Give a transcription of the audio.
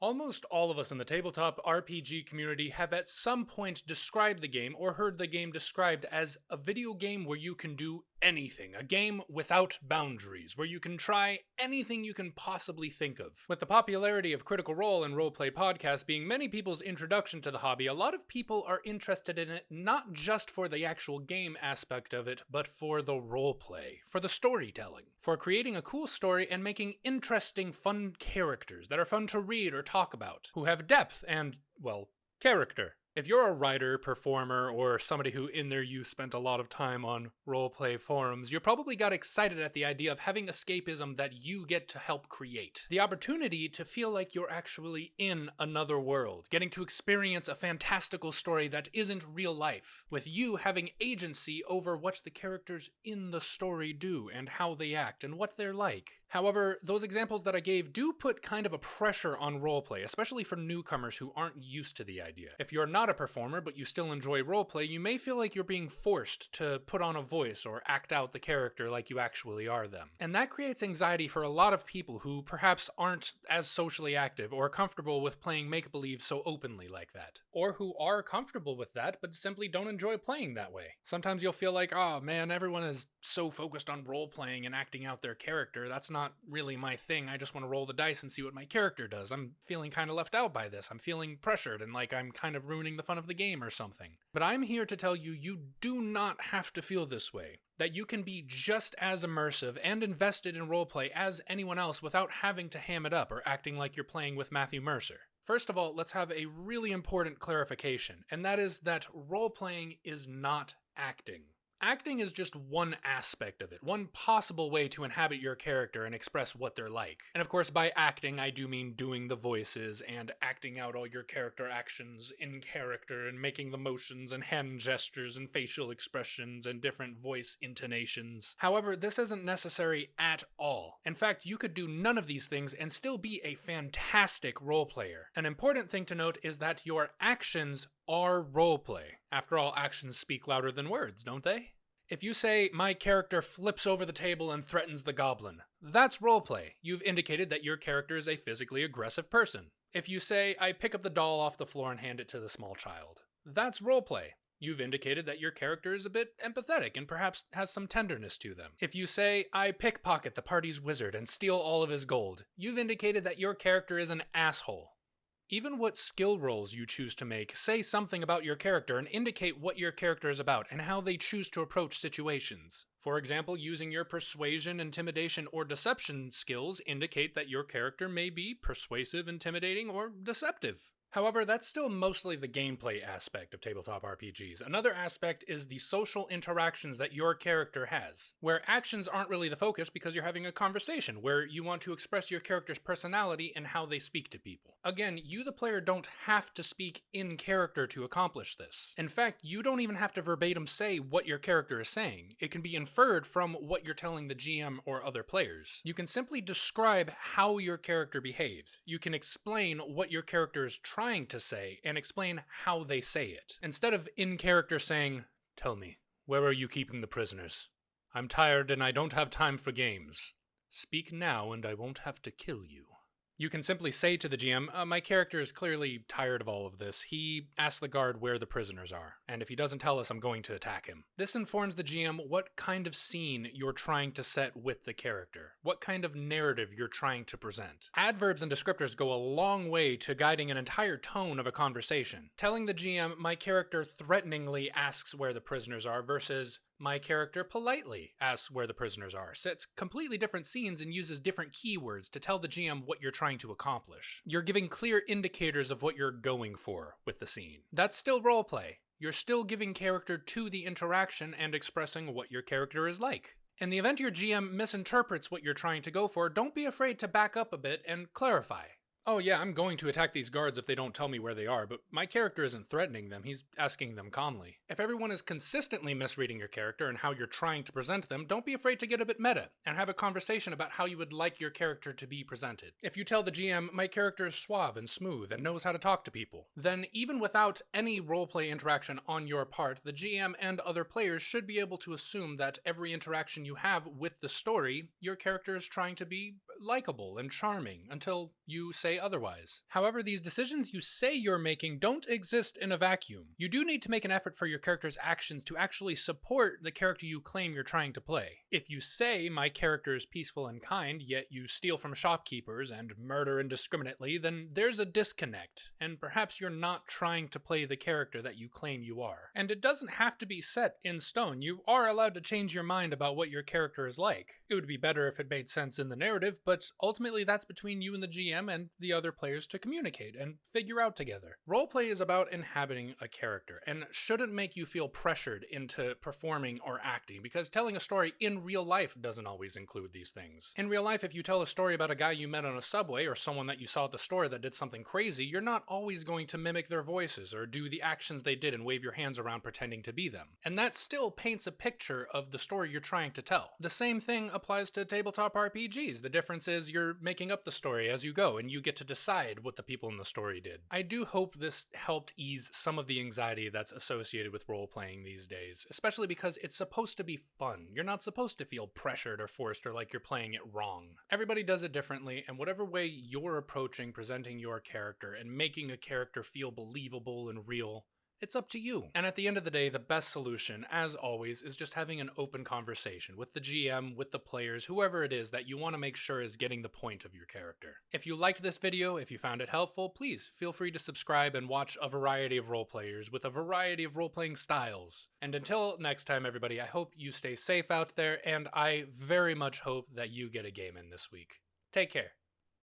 Almost all of us in the tabletop RPG community have at some point described the game or heard the game described as a video game where you can do anything, a game without boundaries, where you can try anything you can possibly think of. With the popularity of Critical Role and roleplay podcasts being many people's introduction to the hobby, a lot of people are interested in it not just for the actual game aspect of it, but for the roleplay, for the storytelling, for creating a cool story and making interesting, fun characters that are fun to read or talk about, who have depth and, well, character. If you're a writer, performer, or somebody who in their youth spent a lot of time on roleplay forums, you probably got excited at the idea of having escapism that you get to help create. The opportunity to feel like you're actually in another world, getting to experience a fantastical story that isn't real life, with you having agency over what the characters in the story do and how they act and what they're like. However, those examples that I gave do put kind of a pressure on roleplay, especially for newcomers who aren't used to the idea. If you're not a performer but you still enjoy roleplay, you may feel like you're being forced to put on a voice or act out the character like you actually are them. And that creates anxiety for a lot of people who perhaps aren't as socially active or comfortable with playing make-believe so openly like that. Or who are comfortable with that but simply don't enjoy playing that way. Sometimes you'll feel like, oh man, everyone is so focused on role-playing and acting out their character, that's not really my thing. I just want to roll the dice and see what my character does. I'm feeling kind of left out by this. I'm feeling pressured and like I'm kind of ruining the fun of the game or something. But I'm here to tell you, you do not have to feel this way. That you can be just as immersive and invested in roleplay as anyone else without having to ham it up or acting like you're playing with Matthew Mercer. First of all, let's have a really important clarification, and that is that role-playing is not acting. Acting is just one aspect of it, one possible way to inhabit your character and express what they're like. And of course, by acting, I do mean doing the voices and acting out all your character actions in character and making the motions and hand gestures and facial expressions and different voice intonations. However, this isn't necessary at all. In fact, you could do none of these things and still be a fantastic role player. An important thing to note is that your actions are roleplay. After all, actions speak louder than words, don't they? If you say, my character flips over the table and threatens the goblin, that's roleplay. You've indicated that your character is a physically aggressive person. If you say, I pick up the doll off the floor and hand it to the small child, that's roleplay. You've indicated that your character is a bit empathetic and perhaps has some tenderness to them. If you say, I pickpocket the party's wizard and steal all of his gold, you've indicated that your character is an asshole. Even what skill rolls you choose to make say something about your character and indicate what your character is about and how they choose to approach situations. For example, using your persuasion, intimidation, or deception skills indicate that your character may be persuasive, intimidating, or deceptive. However, that's still mostly the gameplay aspect of tabletop RPGs. Another aspect is the social interactions that your character has, where actions aren't really the focus because you're having a conversation, where you want to express your character's personality and how they speak to people. Again, you the player don't have to speak in character to accomplish this. In fact, you don't even have to verbatim say what your character is saying. It can be inferred from what you're telling the GM or other players. You can simply describe how your character behaves. You can explain what your character is trying to say and explain how they say it. Instead of in character saying, tell me, where are you keeping the prisoners? I'm tired and I don't have time for games. Speak now and I won't have to kill you. You can simply say to the GM, my character is clearly tired of all of this. He asked the guard where the prisoners are, and if he doesn't tell us, I'm going to attack him. This informs the GM what kind of scene you're trying to set with the character, what kind of narrative you're trying to present. Adverbs and descriptors go a long way to guiding an entire tone of a conversation. Telling the GM, my character threateningly asks where the prisoners are versus my character politely asks where the prisoners are, sets completely different scenes and uses different keywords to tell the GM what you're trying to accomplish. You're giving clear indicators of what you're going for with the scene. That's still roleplay. You're still giving character to the interaction and expressing what your character is like. In the event your GM misinterprets what you're trying to go for, don't be afraid to back up a bit and clarify. Oh yeah, I'm going to attack these guards if they don't tell me where they are, but my character isn't threatening them, he's asking them calmly. If everyone is consistently misreading your character and how you're trying to present them, don't be afraid to get a bit meta, and have a conversation about how you would like your character to be presented. If you tell the GM, my character is suave and smooth and knows how to talk to people, then even without any roleplay interaction on your part, the GM and other players should be able to assume that every interaction you have with the story, your character is trying to be likable and charming, until you say otherwise. However, these decisions you say you're making don't exist in a vacuum. You do need to make an effort for your character's actions to actually support the character you claim you're trying to play. If you say my character is peaceful and kind, yet you steal from shopkeepers and murder indiscriminately, then there's a disconnect, and perhaps you're not trying to play the character that you claim you are. And it doesn't have to be set in stone. You are allowed to change your mind about what your character is like. It would be better if it made sense in the narrative, but ultimately that's between you and the GM and the other players to communicate and figure out together. Roleplay is about inhabiting a character, and shouldn't make you feel pressured into performing or acting, because telling a story in real life doesn't always include these things. In real life, if you tell a story about a guy you met on a subway or someone that you saw at the store that did something crazy, you're not always going to mimic their voices or do the actions they did and wave your hands around pretending to be them. And that still paints a picture of the story you're trying to tell. The same thing applies to tabletop RPGs. The difference is you're making up the story as you go, and you get to decide what the people in the story did. I do hope this helped ease some of the anxiety that's associated with role-playing these days, especially because it's supposed to be fun. You're not supposed to feel pressured or forced or like you're playing it wrong. Everybody does it differently, and whatever way you're approaching presenting your character and making a character feel believable and real, it's up to you. And at the end of the day, the best solution, as always, is just having an open conversation with the GM, with the players, whoever it is that you want to make sure is getting the point of your character. If you liked this video, if you found it helpful, please feel free to subscribe and watch a variety of role players with a variety of role-playing styles. And until next time, everybody, I hope you stay safe out there, and I very much hope that you get a game in this week. Take care.